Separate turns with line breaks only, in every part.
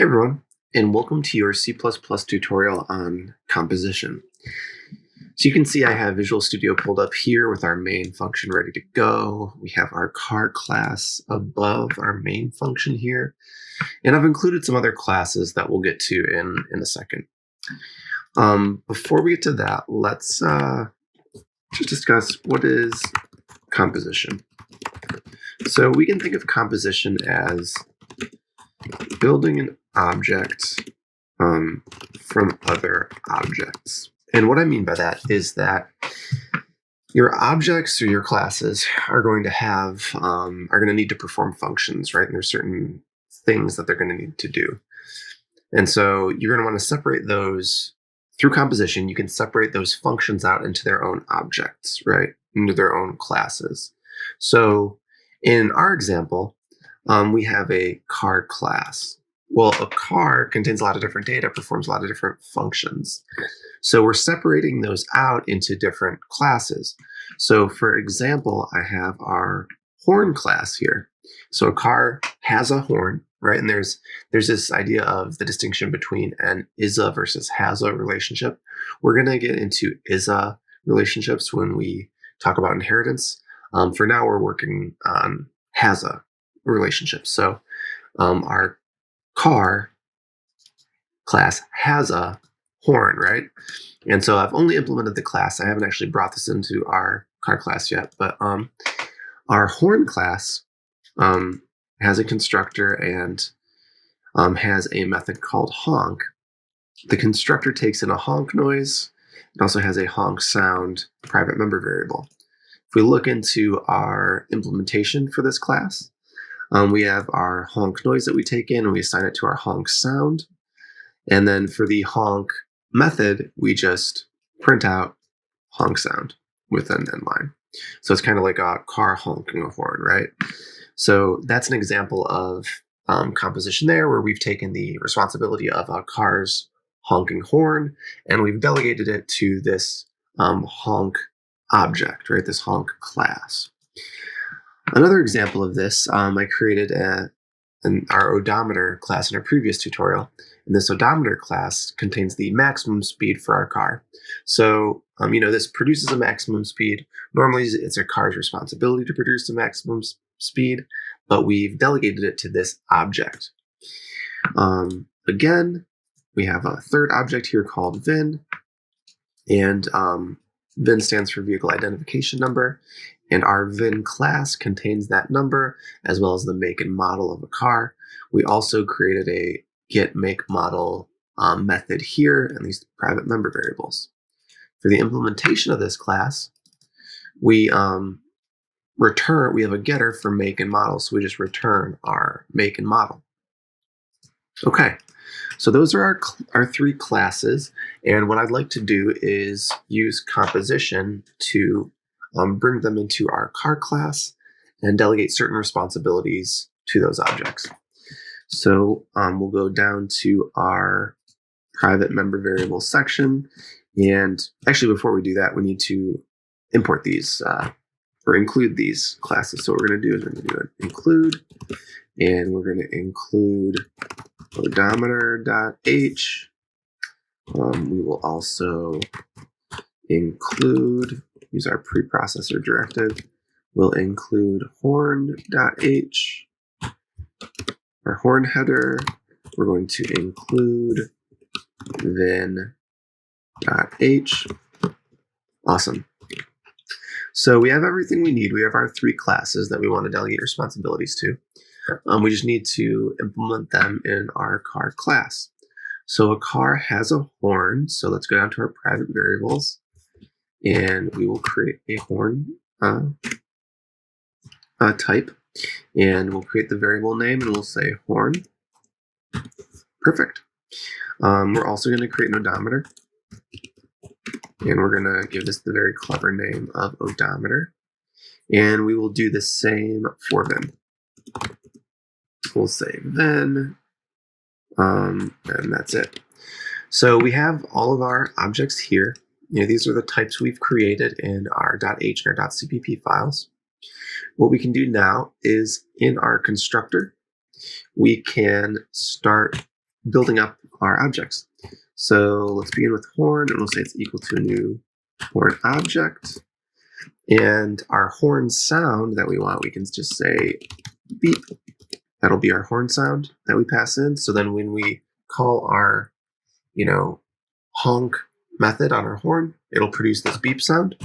Hey everyone, and welcome to your C++ tutorial on composition. So you can see I have Visual Studio pulled up here with our main function ready to go. We have our car class above our main function here, and I've included some other classes that we'll get to in a second. Before we get to that, let's just discuss what is composition. So we can think of composition as building an object from other objects. And what I mean by that is that your objects or your classes are going to need to perform functions, right? And there's certain things that they're going to need to do. And so you're going to want to separate those through composition. You can separate those functions out into their own objects, right? Into their own classes. So in our example, we have a car class. Well, a car contains a lot of different data, performs a lot of different functions. So we're separating those out into different classes. So for example, I have our horn class here. So a car has a horn, right? And there's this idea of the distinction between an is-a versus has-a relationship. We're going to get into is-a relationships when we talk about inheritance. For now, we're working on has-a relationships. So our car class has a horn, right? And so I've only implemented the class. I haven't actually brought this into our car class yet, but our horn class has a constructor and has a method called honk. The constructor takes in a honk noise. It also has a honk sound private member variable. If we look into our implementation for this class, we have our honk noise that we take in, and we assign it to our honk sound. And then for the honk method, we just print out honk sound with an end line. So it's kind of like a car honking a horn, right? So that's an example of composition there, where we've taken the responsibility of a car's honking horn, and we've delegated it to this honk object, right? This honk class. Another example of this, I created our odometer class in our previous tutorial. And this odometer class contains the maximum speed for our car. So, this produces a maximum speed. Normally, it's a car's responsibility to produce the maximum speed, but we've delegated it to this object. Again, we have a third object here called VIN, and VIN stands for vehicle identification number. And our VIN class contains that number as well as the make and model of a car. We also created a get make model method here and these private member variables. For the implementation of this class, we have a getter for make and model, so we just return our make and model. Okay, so those are our three classes, and what I'd like to do is use composition to bring them into our car class and delegate certain responsibilities to those objects. So we'll go down to our private member variable section. And actually, before we do that, we need to import these or include these classes. So what we're going to do is we're going to do an include, and we're going to include odometer.h. We will also use our preprocessor directive. We'll include horn.h, our horn header. We're going to include VIN.h. Awesome. So we have everything we need. We have our three classes that we want to delegate responsibilities to. We just need to implement them in our car class. So a car has a horn. So let's go down to our private variables, and we will create a horn type, and we'll create the variable name, and we'll say horn. Perfect. We're also going to create an odometer, and we're going to give this the very clever name of odometer, and we will do the same for VIN. We'll say VIN, and that's it. So we have all of our objects here. These are the types we've created in our .h and our .cpp files. What we can do now is in our constructor, we can start building up our objects. So let's begin with horn, and we'll say it's equal to a new horn object. And our horn sound that we want, we can just say beep. That'll be our horn sound that we pass in. So then when we call our, honk method on our horn, it'll produce this beep sound.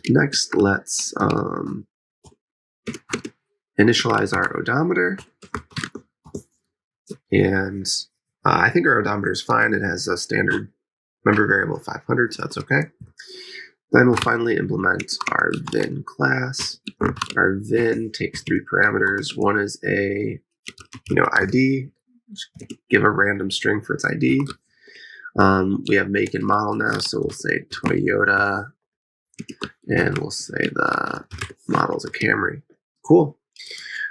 Next, let's initialize our odometer. And I think our odometer is fine. It has a standard member variable of 500, so that's okay. Then we'll finally implement our VIN class. Our VIN takes 3 parameters. One is a, ID. Just give a random string for its ID. We have make and model now, so we'll say Toyota, and we'll say the model's a Camry. Cool.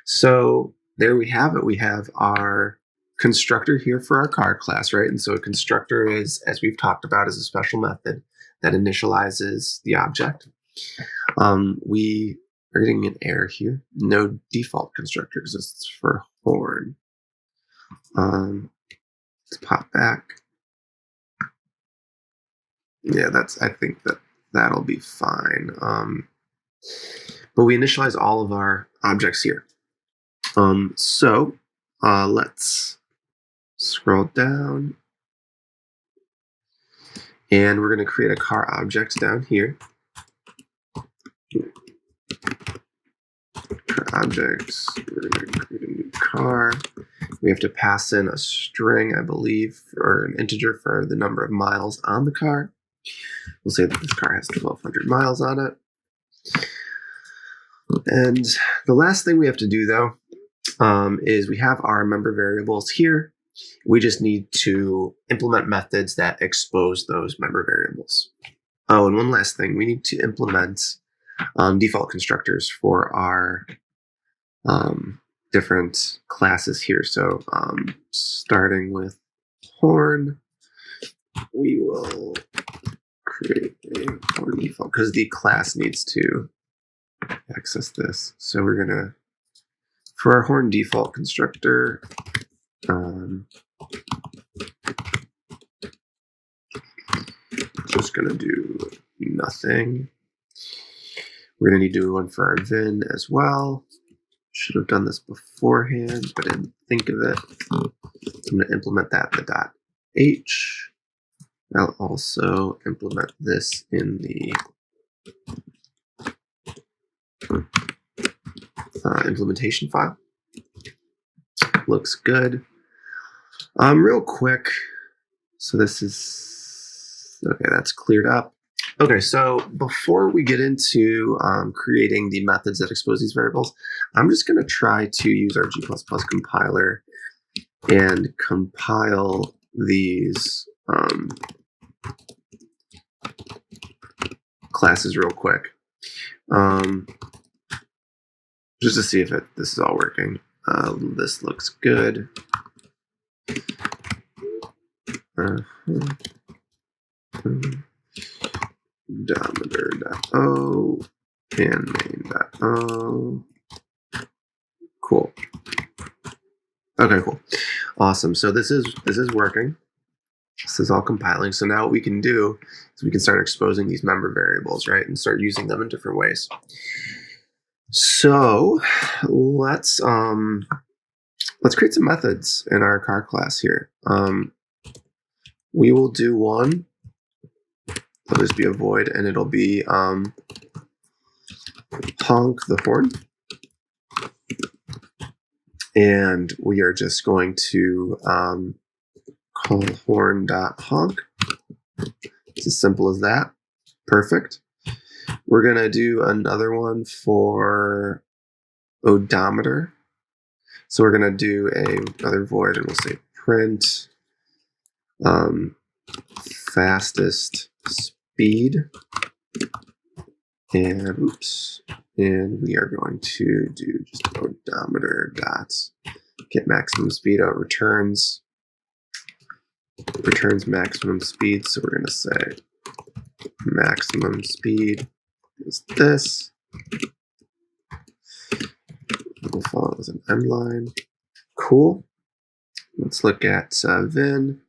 So there we have it. We have our constructor here for our car class, right? And so a constructor is, as we've talked about, is a special method that initializes the object. We are getting an error here. No default constructors. This is for horn. Let's pop back. Yeah, I think that'll be fine. But we initialize all of our objects here. So let's scroll down. And we're going to create a car object down here. Car objects, we're going to create a new car. We have to pass in a string, I believe, or an integer for the number of miles on the car. We'll say that this car has 1,200 miles on it. And the last thing we have to do, though, is we have our member variables here. We just need to implement methods that expose those member variables. Oh, and one last thing, we need to implement default constructors for our different classes here. So starting with horn, we will create a horn default because the class needs to access this. So we're gonna, for our horn default constructor, just gonna do nothing. We're gonna need to do one for our VIN as well. Should have done this beforehand, but didn't think of it. I'm gonna implement that in the .h. I'll also implement this in the implementation file. Looks good. Real quick. So this is, okay, that's cleared up. Okay, so before we get into creating the methods that expose these variables, I'm just going to try to use our G++ compiler and compile these classes real quick, just to see if this is all working. This looks good. Odometer.o and main.o. Cool. Okay, cool. Awesome. So this is working. This is all compiling. So now what we can do is we can start exposing these member variables, right? And start using them in different ways. So let's create some methods in our car class here. We will do one. It'll just be a void, and it'll be honk the horn. And we are just going to call horn.honk. It's as simple as that. Perfect. We're going to do another one for odometer. So we're going to do another void, and we'll say print fastest speed. And we are going to do just odometer dot get maximum speed. It returns maximum speed. So we're going to say maximum speed is this. We'll follow it with an end line. Cool. let's look at Vin,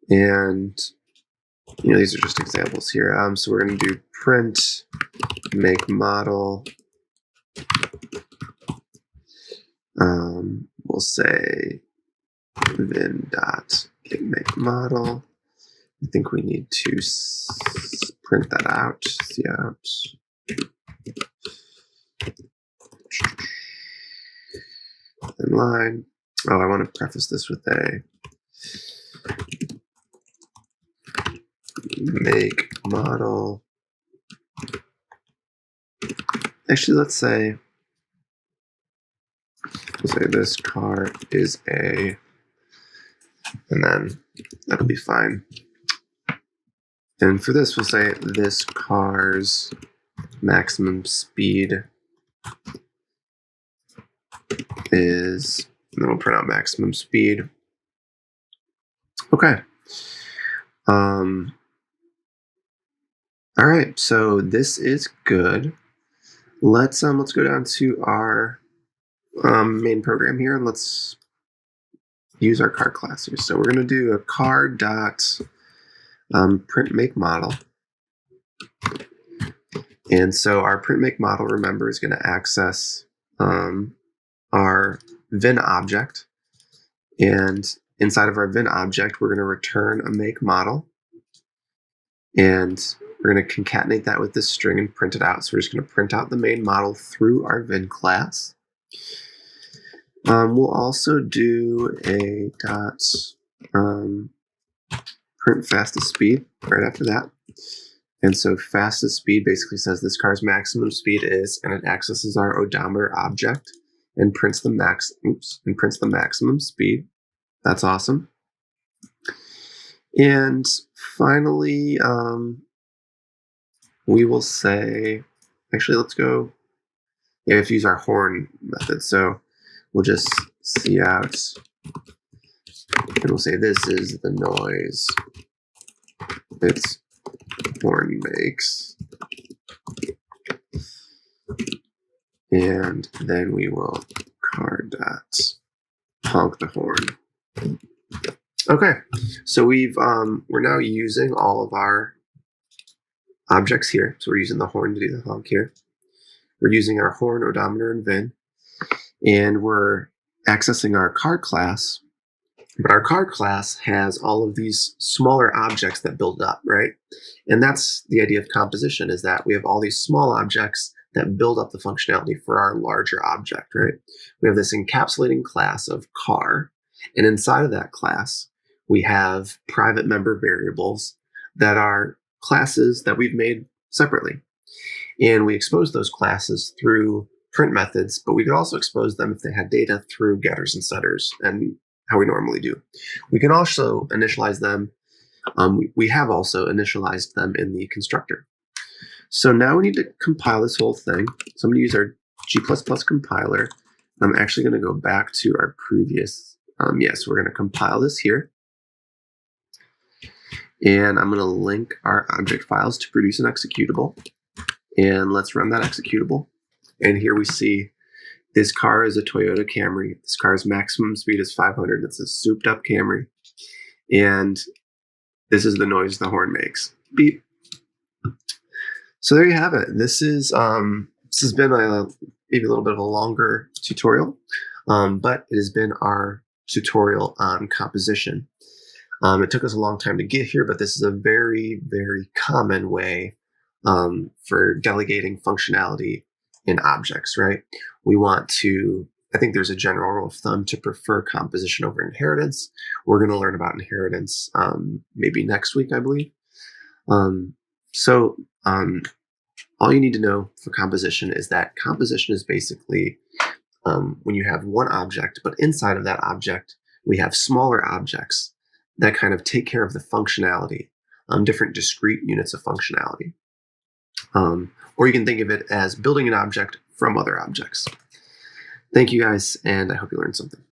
and these are just examples here. So we're going to do print make model. We'll say Vin dot get make model. I think we need to print that out. Inline. Oh, I want to preface this with a make model. Actually, let's say this car is a, and then that'll be fine. And for this, we'll say this car's maximum speed is, and then we'll print out maximum speed. Okay. All right, so this is good. Let's go down to our main program here, and let's use our car class here. So we're going to do a car dot print make model. And so our print make model, remember, is going to access our Vin object. And inside of our Vin object, we're going to return a make model. And we're going to concatenate that with this string and print it out. So we're just going to print out the main model through our Vin class. We'll also do a dot print fastest speed right after that. And so fastest speed basically says this car's maximum speed is, and it accesses our odometer object and prints the maximum speed. That's awesome. And finally, we will say, actually, let's go. We have to use our horn method. So we'll just cout, and we'll say this is the noise its horn makes. And then we will car dot honk the horn. Okay, so we're now using all of our objects here. So we're using the horn to do the honk here. We're using our horn, odometer, and Vin. And we're accessing our car class. But our car class has all of these smaller objects that build up, right? And that's the idea of composition, is that we have all these small objects that build up the functionality for our larger object, right? We have this encapsulating class of car. And inside of that class, we have private member variables that are classes that we've made separately. And we expose those classes through print methods, but we could also expose them if they had data through getters and setters, and how we normally do. We can also initialize them. We have also initialized them in the constructor. So now we need to compile this whole thing. So I'm going to use our G++ compiler. I'm actually going to go back to our previous, yes, we're going to compile this here. And I'm going to link our object files to produce an executable. And let's run that executable. And here we see this car is a Toyota Camry. This car's maximum speed is 500. It's a souped up Camry. And this is the noise the horn makes. Beep. So there you have it. This has been maybe a little bit of a longer tutorial, but it has been our tutorial on composition. It took us a long time to get here, but this is a very, very common way for delegating functionality in objects, right? We want to, I think there's a general rule of thumb to prefer composition over inheritance. We're going to learn about inheritance maybe next week, I believe. All you need to know for composition is that composition is basically when you have one object, but inside of that object, we have smaller objects that kind of take care of the functionality, different discrete units of functionality. Or you can think of it as building an object from other objects. Thank you guys, and I hope you learned something.